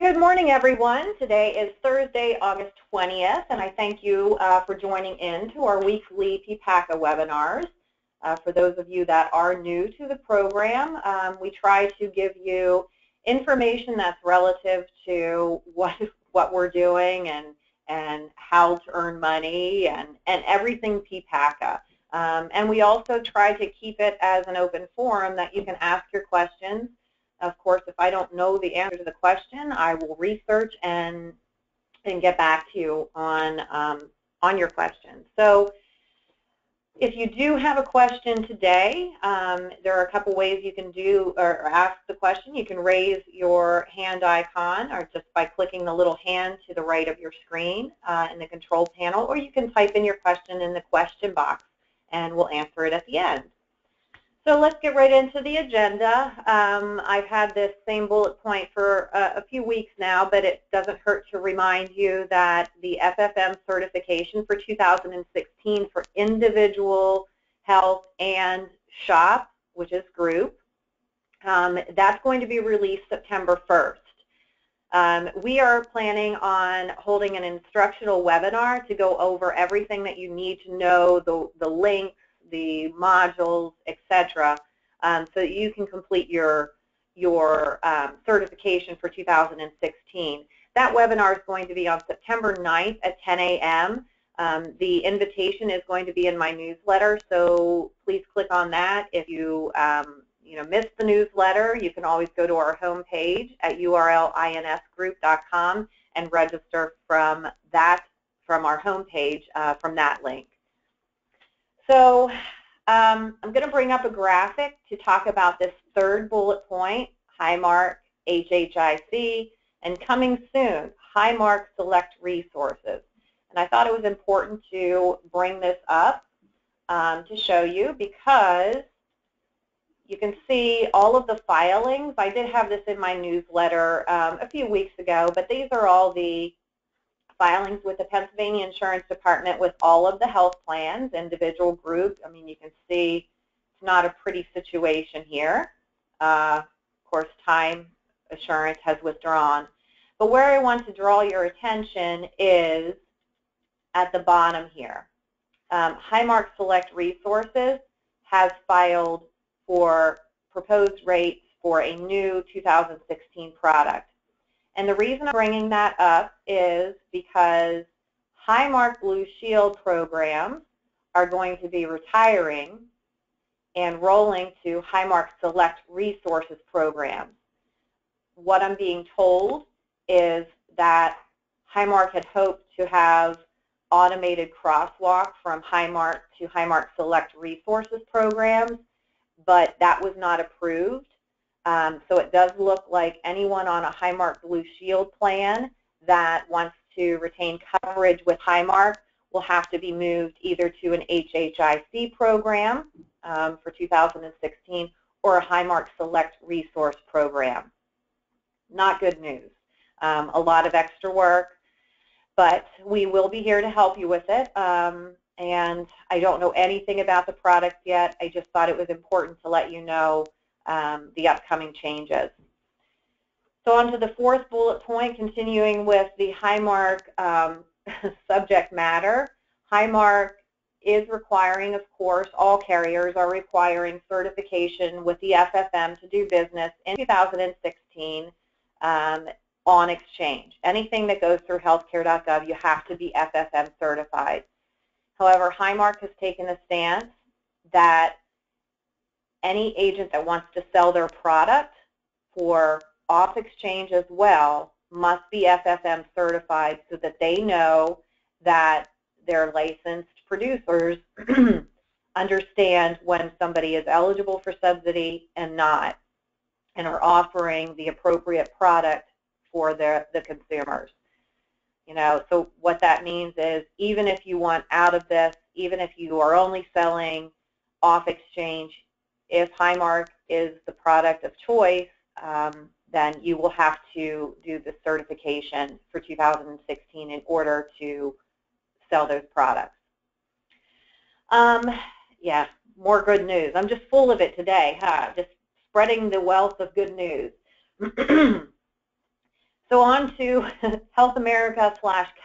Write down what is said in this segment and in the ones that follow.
Good morning, everyone. Today is Thursday, August 20th, and I thank you for joining in to our weekly PPACA webinars. For those of you that are new to the program, we try to give you information that's relative to what we're doing and how to earn money and everything PPACA. And we also try to keep it as an open forum that you can ask your questions. Of course, if I don't know the answer to the question, I will research and get back to you on your question. So if you do have a question today, there are a couple ways you can do or ask the question. You can raise your hand icon or just by clicking the little hand to the right of your screen in the control panel, or you can type in your question in the question box and we'll answer it at the end. So let's get right into the agenda. I've had this same bullet point for a few weeks now, but it doesn't hurt to remind you that the FFM certification for 2016 for individual health and SHOP, which is group, that's going to be released September 1st. We are planning on holding an instructional webinar to go over everything that you need to know, the links, the modules, etc., so that you can complete your certification for 2016. That webinar is going to be on September 9th at 10 a.m. The invitation is going to be in my newsletter, so please click on that. If you missed the newsletter, you can always go to our homepage at urlinsgroup.com and register from our homepage from that link. So I'm going to bring up a graphic to talk about this third bullet point, Highmark, HHIC, and coming soon, Highmark Select Resources. And I thought it was important to bring this up to show you because you can see all of the filings. I did have this in my newsletter a few weeks ago, but these are all the filings with the Pennsylvania Insurance Department with all of the health plans, individual groups. I mean, you can see it's not a pretty situation here. Of course, Time Assurance has withdrawn. But where I want to draw your attention is at the bottom here. Highmark Select Resources has filed for proposed rates for a new 2016 product. And the reason I'm bringing that up is because Highmark Blue Shield programs are going to be retiring and rolling to Highmark Select Resources programs. What I'm being told is that Highmark had hoped to have automated crosswalk from Highmark to Highmark Select Resources programs, but that was not approved. So it does look like anyone on a Highmark Blue Shield plan that wants to retain coverage with Highmark will have to be moved either to an HHIC program for 2016 or a Highmark Select Resource program. Not good news. A lot of extra work, but we will be here to help you with it. And I don't know anything about the product yet. I just thought it was important to let you know the upcoming changes. So on to the fourth bullet point, continuing with the Highmark subject matter. Highmark is requiring, of course, all carriers are requiring certification with the FFM to do business in 2016 on exchange. Anything that goes through healthcare.gov, you have to be FFM certified. However, Highmark has taken a stance that any agent that wants to sell their product for off exchange as well must be FFM certified so that they know that their licensed producers understand when somebody is eligible for subsidy and not, and are offering the appropriate product for the consumers. So what that means is even if you want out of this, even if you are only selling off exchange, if Highmark is the product of choice, then you will have to do the certification for 2016 in order to sell those products. Yeah, more good news. I'm just full of it today, huh? Just spreading the wealth of good news. So on to Health America /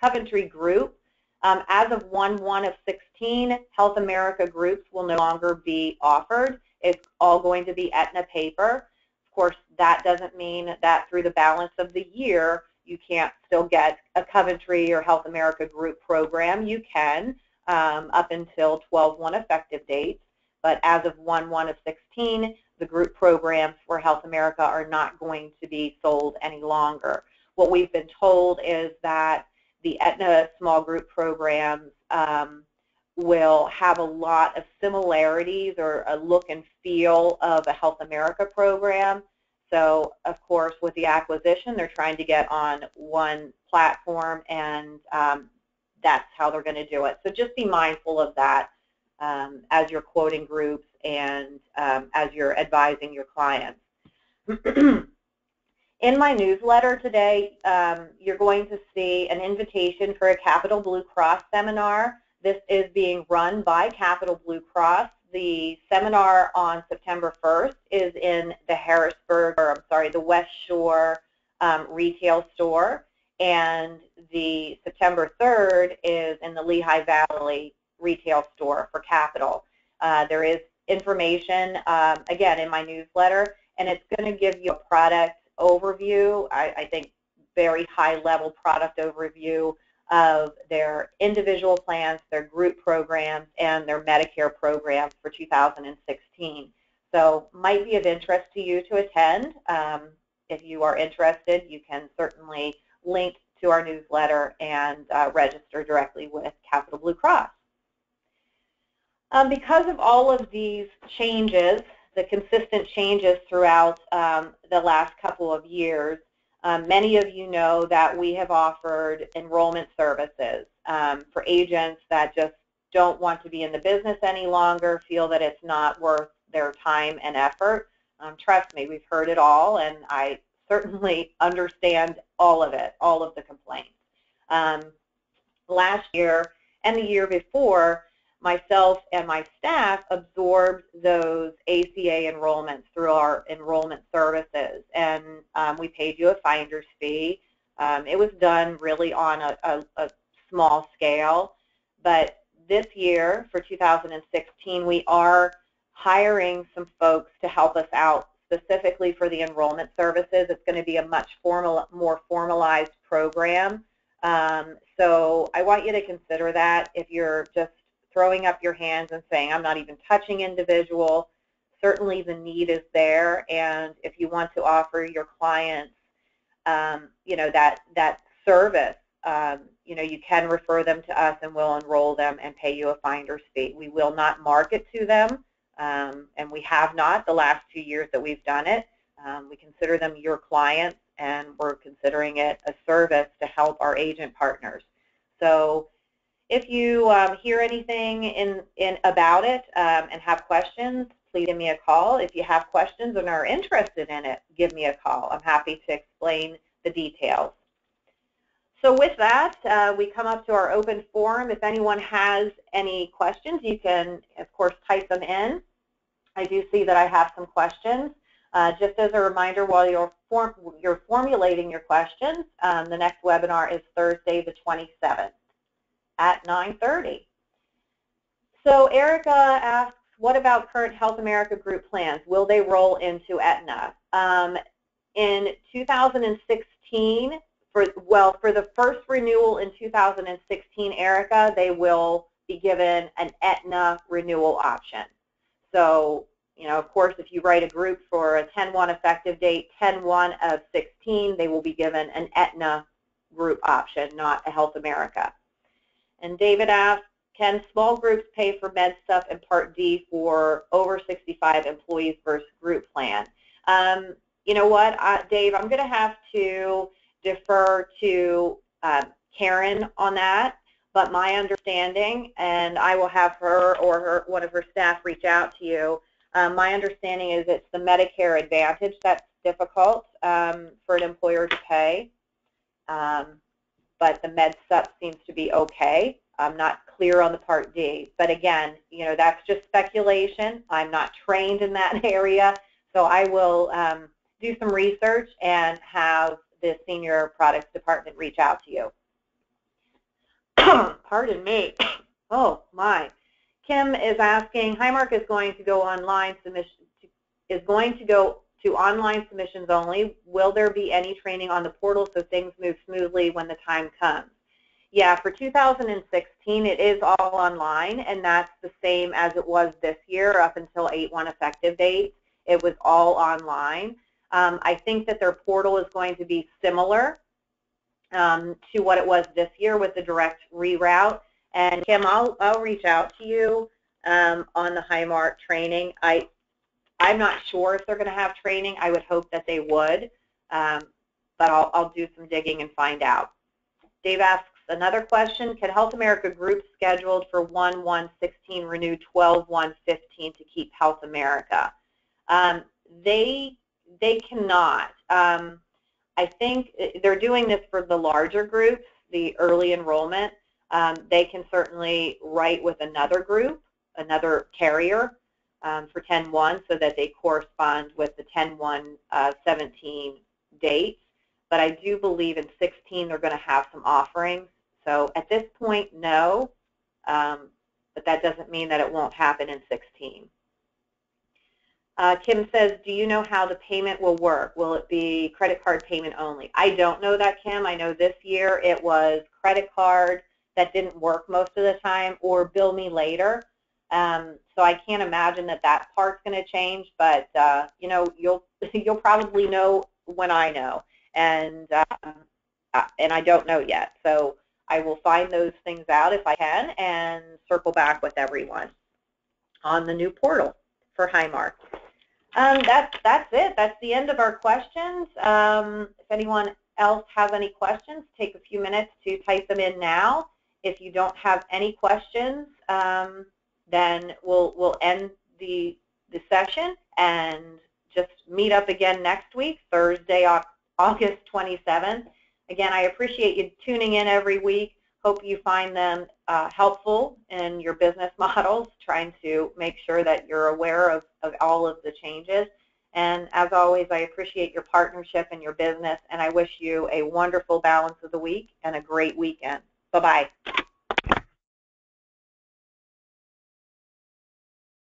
Coventry Group. As of 1/1/16, Health America groups will no longer be offered. It's all going to be Aetna paper. Of course, that doesn't mean that through the balance of the year you can't still get a Coventry or Health America group program. You can up until 12/1 effective dates, but as of 1/1/16, the group programs for Health America are not going to be sold any longer. What we've been told is that the Aetna small group programs will have a lot of similarities or a look and feel of a Health America program. So, of course, with the acquisition, they're trying to get on one platform, and that's how they're going to do it. So just be mindful of that as you're quoting groups and as you're advising your clients. In my newsletter today, you're going to see an invitation for a Capital Blue Cross seminar. This is being run by Capital Blue Cross. The seminar on September 1st is in the West Shore retail store, and the September 3rd is in the Lehigh Valley retail store for Capital. There is information, again, in my newsletter, and it's going to give you a product overview, I think very high-level product overview of their individual plans, their group programs, and their Medicare programs for 2016. So might be of interest to you to attend. If you are interested, you can certainly link to our newsletter and register directly with Capital Blue Cross. Because of all of these changes, the consistent changes throughout the last couple of years, many of you know that we have offered enrollment services for agents that just don't want to be in the business any longer, feel that it's not worth their time and effort. Trust me, we've heard it all, and I certainly understand all of it, all of the complaints. Last year and the year before, myself and my staff absorbed those ACA enrollments through our enrollment services, and we paid you a finder's fee. It was done really on a small scale, but this year, for 2016, we are hiring some folks to help us out specifically for the enrollment services. It's going to be a much more formalized program, so I want you to consider that. If you're just throwing up your hands and saying, I'm not even touching individual, certainly the need is there, and if you want to offer your clients, that service, you can refer them to us and we'll enroll them and pay you a finder's fee. We will not market to them, and we have not the last 2 years that we've done it. We consider them your clients, and we're considering it a service to help our agent partners. So if you hear anything about it and have questions, please give me a call. If you have questions and are interested in it, give me a call. I'm happy to explain the details. So with that, we come up to our open forum. If anyone has any questions, you can, of course, type them in. I do see that I have some questions. Just as a reminder, while you're formulating your questions, the next webinar is Thursday the 27th. At 9:30. So Erica asks, what about current Health America group plans? Will they roll into Aetna? In 2016, for the first renewal in 2016, Erica, they will be given an Aetna renewal option. So, of course, if you write a group for a 10/1 effective date, 10/1/16, they will be given an Aetna group option, not a Health America. And David asks, can small groups pay for MedSup and Part D for over 65 employees versus group plan? You know what, Dave, I'm going to have to defer to Karen on that, but my understanding, and I will have her or one of her staff reach out to you, my understanding is it's the Medicare Advantage that's difficult for an employer to pay. But the MedSup seems to be okay. I'm not clear on the Part D. But again, that's just speculation. I'm not trained in that area. So I will do some research and have the senior products department reach out to you. Pardon me. Oh my. Kim is asking, Highmark is going to go online submission, is going to go to online submissions only. Will there be any training on the portal so things move smoothly when the time comes? Yeah, for 2016, it is all online, and that's the same as it was this year up until 8/1 effective date. It was all online. I think that their portal is going to be similar to what it was this year with the direct reroute. And Kim, I'll reach out to you on the Highmark training. I'm not sure if they're going to have training. I would hope that they would, but I'll do some digging and find out. Dave asks another question. Can Health America group scheduled for 1/1/16 renew 12/1/15 to keep Health America? They cannot. I think they're doing this for the larger groups, the early enrollment. They can certainly write with another group, another carrier for 10/1 so that they correspond with the 10/1/17 dates. But I do believe in 16 they're going to have some offerings. So at this point, no, but that doesn't mean that it won't happen in 16. Kim says, do you know how the payment will work? Will it be credit card payment only? I don't know that, Kim. I know this year it was credit card that didn't work most of the time, or bill me later. So I can't imagine that that part's going to change, but you know, you'll probably know when I know, and I don't know yet. So I will find those things out if I can and circle back with everyone on the new portal for Highmark. That's it. That's the end of our questions. If anyone else has any questions, take a few minutes to type them in now. If you don't have any questions, then we'll end the session and just meet up again next week, Thursday, August 27th. Again, I appreciate you tuning in every week. Hope you find them helpful in your business models, trying to make sure that you're aware of all of the changes. And as always, I appreciate your partnership and your business, and I wish you a wonderful balance of the week and a great weekend. Bye-bye.